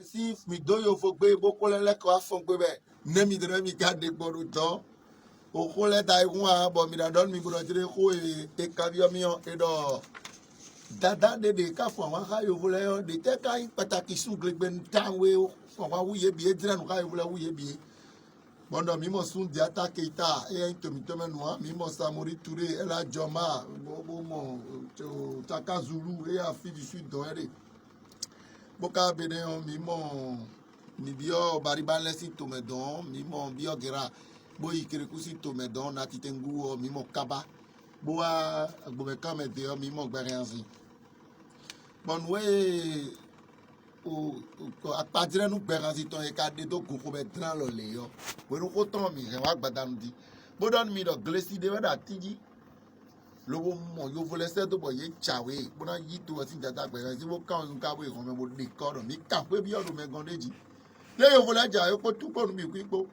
si mi do yo fo gbe bo ko le ko afon gbe be ne mi de mi ga de gboru to o ko le dai wa bo mi da don mi bro jire ko e ka bi mi o e do dada de ka fo wa ha yo le yo de te ka pataki sun gbe ntanwe o wa wuye bi e dire nu ka yo le wuye bi bondo mi mo sun di attaque ita e to me no mi mo Samori Touré e la Joma bo mo Taka Zulu e a fi du sud do ere boka bene on mi mo ni bio bariban lesi to me don mi mo bio gera bo ikiriku si to me don na titengu o mi mo kaba bo a gbo me ka me de o mi mo gbere anzi bon we o apadire nu gbere anzi ton e ka de to koko be dran lo le yo we nu ko ton mi re wa gbadam di bo don mi do glesi de da tiji lobo mo yo vole se to bo ye chawe bo na yi to si dada gbere anzi bo kan un ka bo ikon me bo de ko do mi ka pe bi o do me gan deji le yo vole ja yo ko tu ko nu mi ku ipo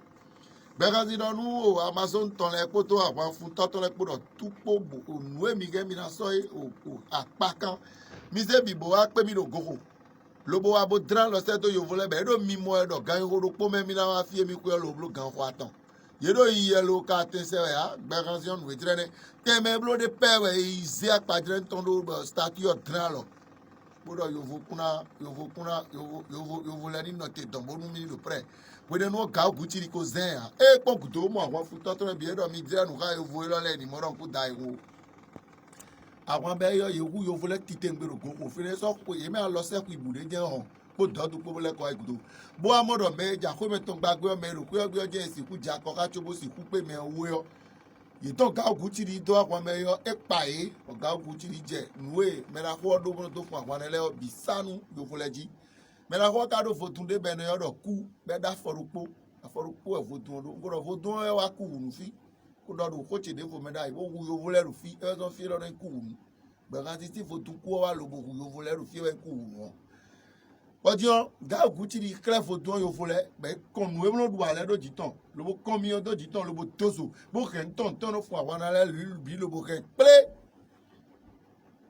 gbere anzi do nu o Amazon ton le po to àwọn fun to le po do tu po bo nu e mi ge mi na so e o apa kan mi se bi bo wa pe mi do gogo lobo wa bo dran lo se to yo vole be do mi mo e do gan ho do po me mi na wa fi mi ku e lo blo gan ho atan ye do yi lo ka ten se ya gbere anzi on we dire ne te me blo de pe we ize apadire ton do statue o dran lo bodo yo le ni note don bonu mi do pre we de no ga oguti ko zen ya e po gudo mo àwọn fu to to bi e do mi dire nu ka yo vo lo le ni mo ron ku da iwo àwọn be yo yewu yo vo le tite ngbero go ko fere so ko ye me a lo se ku ibude je han ko do du ko le ko igudo bo amodo me ja ko me ton gbagbe o me ro ko gbe oje isiku ja ko ka chobo siku pe me owo yo yìtọ̀ ga oguti ri do àwọn mẹ́yọ ẹ̀pà yìí ọ̀gá oguti ri jẹ nùwé mẹ́rakọ́ ọdún tó fún àwọn ẹlẹ́yọ bisanu yòfọlẹ́jì mẹ́rakọ́ kádò fòtún dé bẹ́ẹ̀ yọ̀dọ̀ kú bẹ́ẹ̀ dá afọrúkpó ẹ̀ fòtún ọdún gbọ́dọ̀ fòtún ẹ̀ wá kú wùnú fi kó dọ̀dọ̀ kó tsi dé fòmẹ́dá yìí wọ́n wu yòfọlẹ́ rù fi ẹ̀ sọ fi lọ́dọ̀ kú wùnú gbẹ̀gàn títí fòtún kú wà lóbo wu yòfọlẹ́ rù fi ẹ̀ kú wùnú wọn. Ọjọ́ ga oguti ri kílẹ̀ fòtún yòfọlẹ́ bẹ́ẹ̀ kọ́nu ẹ̀ mọ́nà dùn alẹ́ dọ̀jì tán lobo kɔmi ɔdɔ jitɔn lobo tozo bo kɛ ntɔntɔn fún àwọn alẹ bi lobo kɛ kple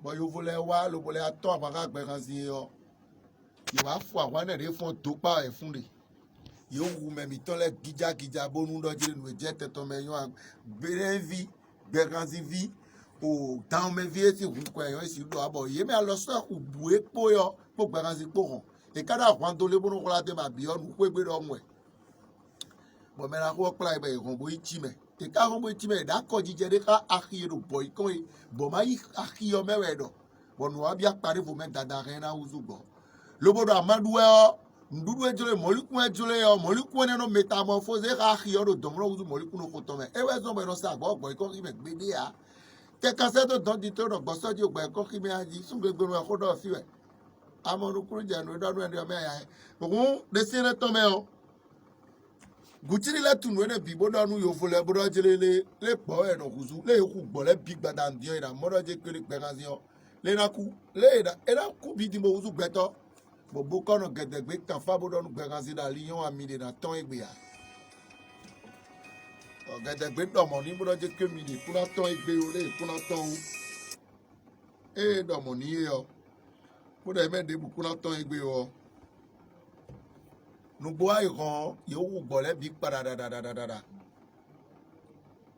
bɔn yovo lɛ wa lobo lɛ atɔ àwọn akagbɛ kan si yɔ yìí fún àwọn anɛ de fún tópa ɛfún de yìí wu mɛmitɔ lɛ gidzagidza bonu dɔdzi nu edze tɛtɔ mɛ yɔ gbɛrɛvi gbɛkansivi o dãwomɛvi esi hu kɔ yɔ esi do abɔ yìí mɛ alɔ sɔ ɛkò bu ekpo yɔ kpɔ gbɛkansi kpɔ hàn ekada àwọn do lebonu kɔla tɛ ma bi yɔ nu kó egbe dɔ ŋuɛ. Bon mais la ko kla be ko boy chime te ka ko boy chime da ko jije de ka akhiru boy ko bo mai akhiyo me wedo bon wa bia pare vo me dada rena uzugbo lobo do amadu e ndudu ejole moliku ejole yo moliku ne no metamorphose ka akhiyo do domro uzu moliku no foto me e we zo be no sa gbo boy ko me gbede ya te ka se to don di to do gbo so di ogbo ko ki me aji sun gbegbe no ko do fi we amonu kuru je no do no e me ya ogun de sire to me o gutiri le tunu ne bi bodo nu yo fole bodo jele le po e no kuzu le ku gbo le bi gbada ndio ira modo je kele gbeganzio le na ku le da era ku bi di mo uzu gbeto bo bo kono gedegbe kan fa bodo nu gbeganzi da liyon amide na ton egbe ya o gedegbe do mo ni bodo je ke mi ni kuna ton egbe o le kuna ton e do mo ni e o bodo e me de bu kuna ton egbe o nugbo ayi kan yòówù gbọ̀lẹ́ bí padà dáadáa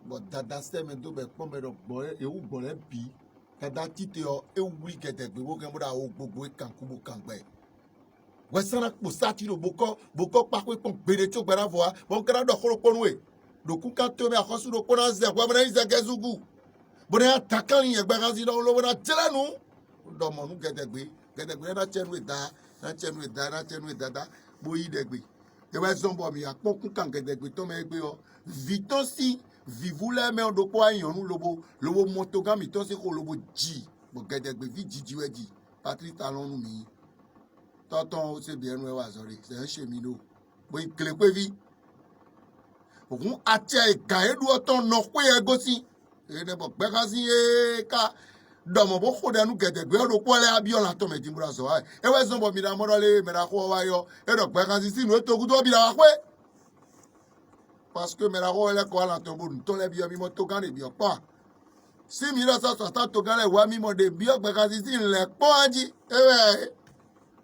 bọ̀ dada sẹ́mi tó bẹ̀ pọ́n bẹ̀ dọ̀ gbọ̀lẹ́ yòówù gbọ̀lẹ́ bí dada títẹ̀ ọ ewu gẹ̀dẹ̀gbẹ̀ wó kẹ́ bọ́dà o gbogbo kankubo kangbẹ̀ wẹ́sánná kpò sátì lò bokọ́ kpakpé pọ́n gbèrè tó gbẹ̀rẹ̀ fọ́ wa bọ́n kẹ́rẹ́ dọ̀ kọ́rọ́ kpọ́nu wẹ̀ lòkú ká tó mi àkọ́sù lò kpọ́nà zẹ̀ wẹ́ bọ́dà yín zẹ̀ gẹ́zugu bọ́dà yà takà yín ẹgbẹ́ kan sí lọ́wọ́ bọ́dà jẹ́lẹ́nu dọ̀mọ̀nù gẹ̀dẹ̀gbẹ̀ náà tiẹ̀ dada boyi degbe ewe zombo mi akpɔku kan gedegbe to me egbe o vitosi vivule me do po ayonu lobo motogami to se ko lobo ji bo gedegbe vi jiji weji Patrick Talon mi toton o se bi enu e wa sori se n se mi no bo ikele pe vi ogun ati e ga edu oton no pe egosi e ne bo gbe kan si e ka domo bo ko denu gedegbe o do po le abiola to me dimbura so ai e we zombo mi da modole me da ko wa yo e do gbe kan si sinu to ku to bi da wa pe parce que me da ko le ko ala to bo to le bi o mi mo to kan le bi o pa si mi da so ta to kan le wa mi mo de bi o gbe kan si sin le po aji e we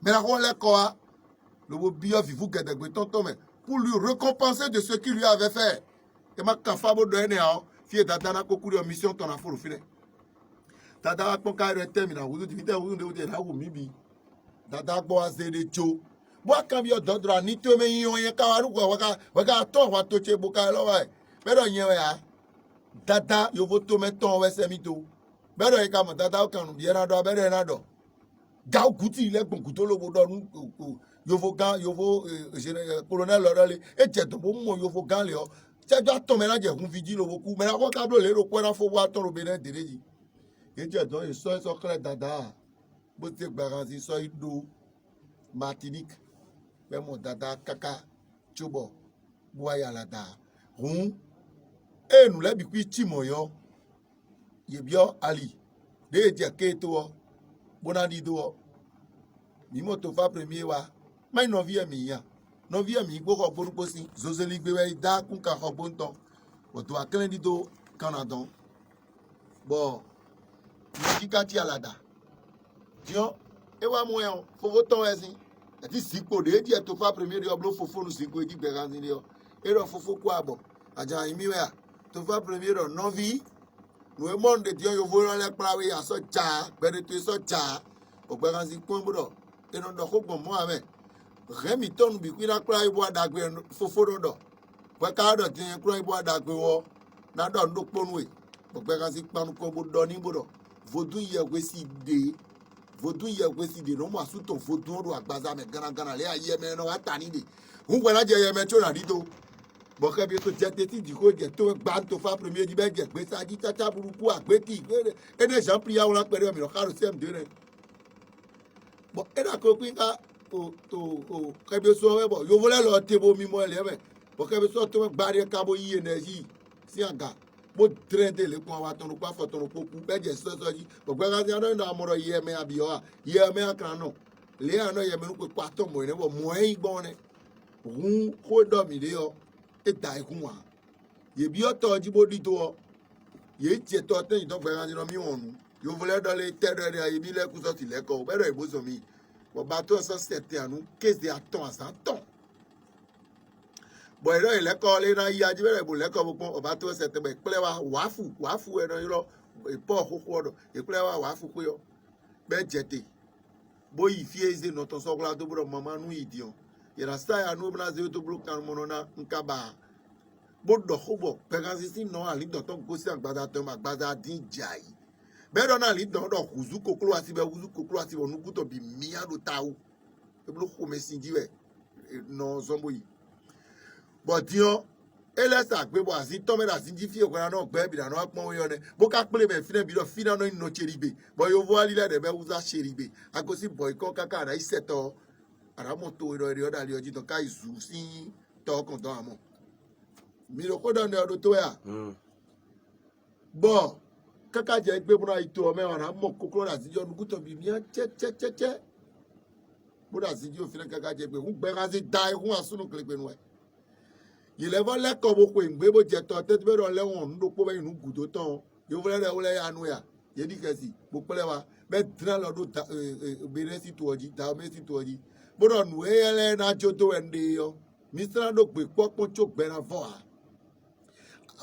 me da ko le ko wa Le beau bio vivou que de tonton mais pour lui récompenser de ce qu'il lui avait fait. Et ma kafabo de ene a fie dada na kokuri en mission ton afro fine. Dada ko ka re termina wudu divite wudu de na wo mibi. Dada gbo ase de cho. Bo kan bi ododra ni to me yin yen ka waru ko waka to wa to che bo ka lo wa. Pero yen we a. Dada yo vo to me ton we se mi to. Pero e ka mo dada o kan bi na do be na do. Ga okuti ile gbon kuto lo bo do nu yovo gan yovo colonel lorale e je to bo mo yovo gan le o tẹjọ tọ mẹ lájẹ fún fìdí lówó kú mẹ lákọ kábílò lérò pé náà fowó àtọrọ bẹrẹ dèrè yìí ètò ẹdọ ìsọ ìsọkẹlẹ dáadáa bó ti gbàgbà sí sọ ìdó Martinique pẹmọ dáadáa kàkà tsobọ buwaya lada hun èènù lẹbi kú tìmọ yọ yèbíọ ali déèjì kéètò ọ bọnadìdó ọ mímọ tó fa premier wa máa ń nọ fí ẹmí yàn. Novia mi gbogbo borúkọ sí zozeli gbéwẹ́ dá kúnkà ọgbọ́n tán ọ̀tọ̀ akẹ́lẹ́ dídó Canada bọ̀ kíkà tí àlàdà tiọ́ ẹ wá mú ẹ̀hún fowó tán ẹ̀ sí ẹ̀tí sípò dé díẹ̀ tó fà premier ọ̀bùrọ̀ fòfó nù sípò ẹ̀dí gbẹ̀rẹ̀ sí ọ ẹ̀rọ fòfó kó àbọ̀ àjà ìmíwẹ̀ à tó fà premier nọ́ọ̀vì nùwẹ̀ mọ́ndé tí yóò fowó rẹ̀ pàwé àsọ̀ jà gbẹ̀rẹ̀ tó sọ̀ jà ọ̀gbẹ̀rẹ̀ sí kó gbọ́dọ̀ ẹ̀rọ dọ̀kó gbọ̀n mọ́ àmẹ́ remi tɔnu bi kui na kura ibo adagbe fofo ɖo dɔ weka ɖɔ ti kura ibo adagbe wɔ na ɖɔ ŋdo kpɔnue gbɔgbɛ kasi kpanu kɔ bo dɔ ni bo dɔ vodu yɛ wesi de n'omo asutɔ vodu ɖo agbaza me gana le ayɛmɛ na wa ta ni de ŋgbɛ na dze yɛmɛ tso na di do bɔkɛ bi to dze teti di ko dze to gba to fa premier di bɛ dze gbesa di tata buruku agbeti ene jean pri yawo la kpɛ ɖe mi lɔ xa do sɛm de ne bɔn ena ko kui ka o kẹbi sọ ẹ bọ yovo lẹ lọ tebo mímọ ẹ lẹmẹ bọ kẹbi sọ tó gbari kabo yí ẹnẹsì sí àga bó tẹrẹntẹ lè kún àwọn atọnu kó afọtọnu kó kú bẹjẹ sọsọ yìí bọgbẹ kasi adọ ìnáwó amọrọ yẹ ẹmẹ abiyọ wa yẹ ẹmẹ akara náà lẹ àná yẹ mẹnu kó atọ mọ ẹnẹ bọ mọ ẹyin gbọn nẹ òun kó dọmi lé ọ ẹ da ẹkún wa yẹbi ọtọ jíbó dìtò ọ yẹ tiẹ tọ tẹyìn tó gbẹ kasi náà mi wọn nu yovo lẹ dọlẹ tẹrẹ rẹ yẹbi lẹ kúsọsì lẹkọ bẹrẹ ìbùsọ mi. Bon, bateau ça c'était à nous, qu'est-ce qu'il y a tant à ça tant. Bon, il est collé dans il y a du verre, il est comme au bateau c'était ben cléwa wafu et non il pas au et cléwa wafu quoi. Ben jeté. Bon, il fiait notre sogla de bro maman nous idiot. Il a ça à nous blazer de bloc quand monona un kaba. Bon do hobo, pegasi non ali dans ton gosse en gbada din jai. Bẹ́ẹ̀ náà lè dán ọ̀dọ̀ kùzú kòkòrò àti bẹ́ẹ̀ kùzú kòkòrò àti bẹ́ẹ̀ nùkútọ̀ bíi míyàn ló ta o ebúrò kò mẹ́sìn jíwẹ̀ nà zọ́mbó yìí. Bọ̀dìyàn ẹlẹ́sà gbébọ̀ àti tọ́mẹ́dà sí jí fíè kọ́ra náà gbẹ́ bìrà náà pọ́n yọ ní bó ká pélé bẹ̀ fínẹ́ bìrọ̀ fínà náà nínú ṣerigbe bọ̀ yóò wọ́ alílẹ̀ rẹ̀ bẹ́ẹ̀ wúzá ṣerigbe agosi bọ̀ ikọ́ káká àrà ìṣẹ̀tọ̀ àràmọ̀tò ìrọ̀ ọ̀dà lè ọjí tán ká ìzù sí tọkàn tán àmọ́ mi ló kó dán ní ọdún tó yà bọ̀ kaka jẹ gbé múra ìtò ọmọ ẹwà náà mọ kókó rà síjọ nùkútọ bíi mìíràn tẹtẹtẹtẹ múra síjọ òfin kaka jẹ gbé ń gbẹra sí da ẹkún àsúnù kélégbé nu ẹ yìlẹfọ lẹkọọ bó kó ìgbé bó jẹ tọ tẹtí bẹrẹ ọlẹwọn ńdókó bẹyìn nù gùdó tán yóò fẹlẹ rẹ wọlé yanu yà yédi kẹsì gbópẹlẹ wa bẹẹ dínà lọdún bẹrẹ sí tó ọjì dà ọmọ sí tó ọjì gbọdọ nù ẹyẹlẹ náà tó tó ẹ ndé yọ mísírà ló gbé pọpọ tó gbẹrẹ fọ wa.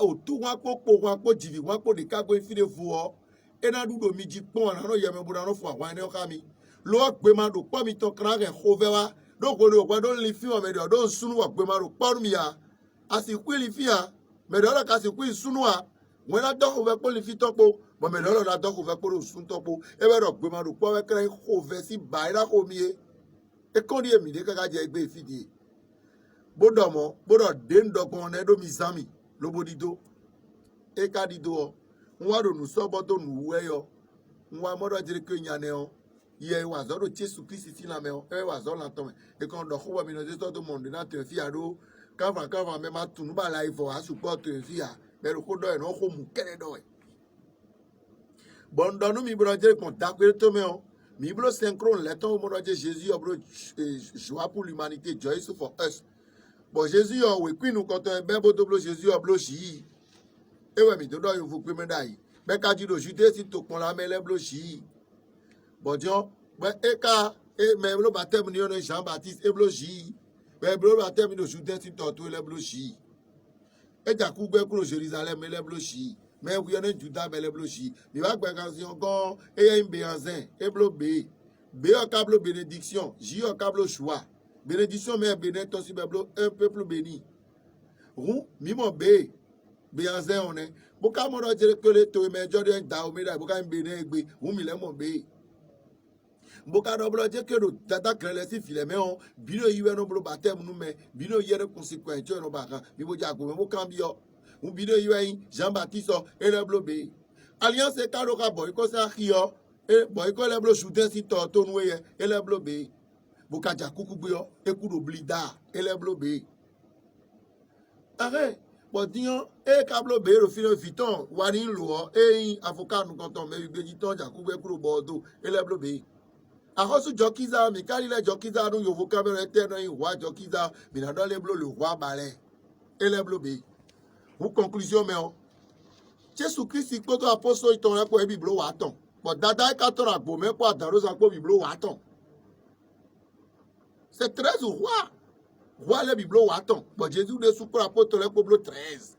Otu wako po wako jivi wako de kago infide fuo ena dudo mi ji pon na no yeme bu na no fu awan ne okami lo gbe ma do po mi to kran gen khove wa do ko do gba do li fi o me do sunu wa gbe ma do po mi ya asiku li fi ya me do la ka asiku sunu wa won la do khove po li fi topo bo me do la do khove po do sun topo e be do gbe ma do po we kran khove si ba ira ko mi e kon di emi de kaka je gbe fidi bodo mo bodo de ndogbon ne do mi zami lobodido eka dido nwa do nu sobo do nu weyo nwa modo jere ke nyane o ye wa zo do Jesu Christ ti la me o e wa zo la ton e kon do ko mi no je to monde na te fi ado kava me ma tunu ba la ifo a support te fi a be ro ko do e no ko mu kere do e bon do nu mi bro jere kon ta pe to me o mi bro synchrone le ton mo do je Jésus o bro joie pour l'humanité joy for us. Bon, Jésus, oui, qui nous quand un bébé double Jésus a blochi. Et ouais, mais tu dois vous primer d'ailleurs. Mais quand tu dois juter, si tu prends la mêlée blochi. Bon, Dieu, ben, et quand Et même le baptême de Jean-Baptiste et blogi. Mais le baptême de Judas si torto le blogi. Et Jacob est Jérusalem et le blogi. Mais vous avez un Judas et le blogi. Il va gagner encore et un béanzin et blobé. B au câble bénédiction, J au câble choix. Bénédiction mais bénédiction si un peuple béni. Rou mimo B. Béanzin on est. Boka mo dire que le to mais Jordan daoumé da boka béné gbe. Rou mi le mo B. Boka doblo dire que le tata crele si filé mais on bino yiwe no blo baptême nous mais bino yere conséquence no baka. Bibo jago mo cambio. Un bino yiwe Jean-Baptiste et le blobé. Alliance et Karoka boy ko sa rio. Et boy ko le blo shooter si torto noué et le blobé. Boka jakuku buyo et kudo blida et le blobé. Arrête. Bon, disons, et câble B, le film Viton, Wani Loa, et avocat nous quand on met le béditon, Jacob et Bordeaux, et le blobé. Alors, ce Jokiza, mais quand il est Jokiza, nous, il faut quand même être un roi Jokiza, mais dans les bleus, le roi balai, et le blobé. Pour conclusion, mais Jésus-Christ, il faut que l'apôtre, il t'en a pour un biblo watton. Bon, dada, quand on a beau, mais quoi, dans le biblo watton. C'est 13 rois. Roi le biblo watton. Bon, Jésus ne souffre l'apôtre le biblo 13.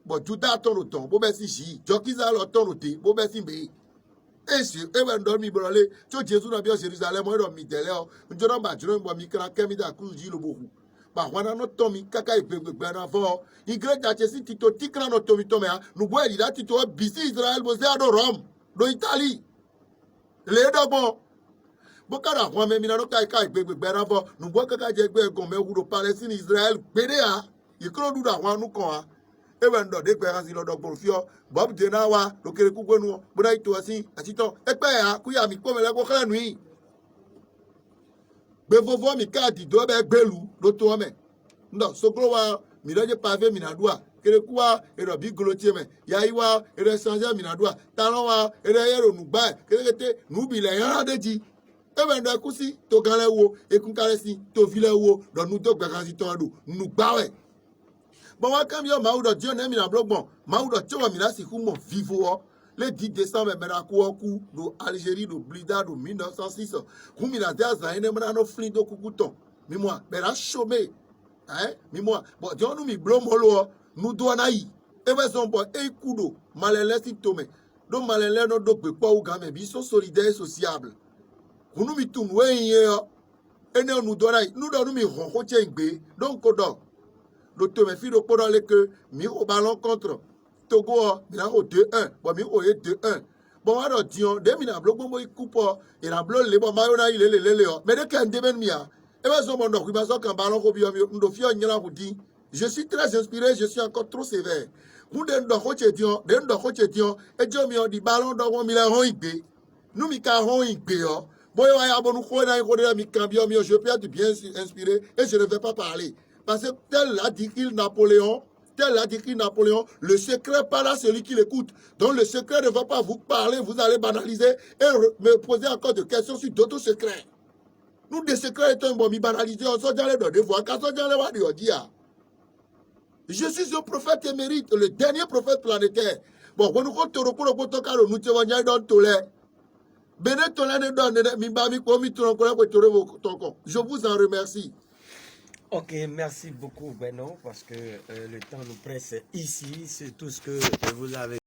Bon, Judas ton le temps. Bon, ben si J. Jokiza le temps le thé. Bon, ben si B. Et si, et ben dormi brûlé. Tu Jésus n'a bien Jérusalem, moi, dormi délai. Un jour, on va dire, moi, mi cra, kemi da cruz, J le beaucoup. Bah, on a notre tomi, kaka, et peu, ben avant. Il grec d'Achesi, tito, tikra, notre tomi, tomea. Nous, bois, il a tito, bisi, Israël, bosé à Rome, d'Italie. Les deux bon. Bokara kwa me minano kai kai pe gbera fo nu bo kaka je gbe gon me wuro Palestine Israel gbere a ikro du da wa nu kon a e we ndo de gbera si lodo gboro fio bob de na wa lo kere ku gbenu bo na ito asin atito e pe a ku ya mi ko me le ko kala nu yi be fofo mi ka di do be gbelu lo to me ndo sokro wa mi loje pave mi na dua kere ku wa e ro bi glotie me ya yi wa e re sanje mi na dua taron wa e re yero nu gba kere kete nu bi le yan deji even do ekusi to gale wo ekun karesi to vile wo do nu to gbakansi to do nu gbawe bon wa kam yo maudo dio na mi na blogbon maudo chewa mi na si ku mo vivo o le 10 décembre me na ku oku do Algérie do blida do 1906 ku mi na daza ene me na no flin do kukuton mi moi be na chômé hein mi moi bon dio nu mi blo mo lo nu do na yi e be son bo e kudo malele si tome do malele no do pe po u ga me bi so solidaire sociable kunu mi tun we yen ene nu do rai nu do nu mi hon ko che gbe donc do lo to me fi do po do le que mi o ballon contre Togo mi na o 2-1 bon mi o 2-1 bon wa do dion de mi na blo gbogbo ikupo e na blo le bon ma yo na ile le o me de kan de ben mi a e ba so mo do ku ba so kan ballon ko bi o mi ndo fi o nyala ku di je suis très inspiré je suis encore trop sévère ku de ndo ko che dion e jo mi o di ballon do won mi le hon igbe nu mi ka hon igbe o boyo ya bonu ko na ko de mi cambio mi je peux être bien inspiré et je ne vais pas parler parce que tel l'a dit Napoléon, le secret parle à celui qui l'écoute. Donc le secret ne va pas vous parler, vous allez banaliser et me poser encore des questions sur d'autres secrets. Nous des secrets étant bon mi banaliser on s'en d'aller dans des voix quand on d'aller va dire. Je suis un prophète émérite, le dernier prophète planétaire. Bon, quand nous comptons pour le protocole, nous te voyons dans tous les je vous en remercie. Ok, merci beaucoup Beno parce que le temps nous presse ici, c'est tout ce que vous avez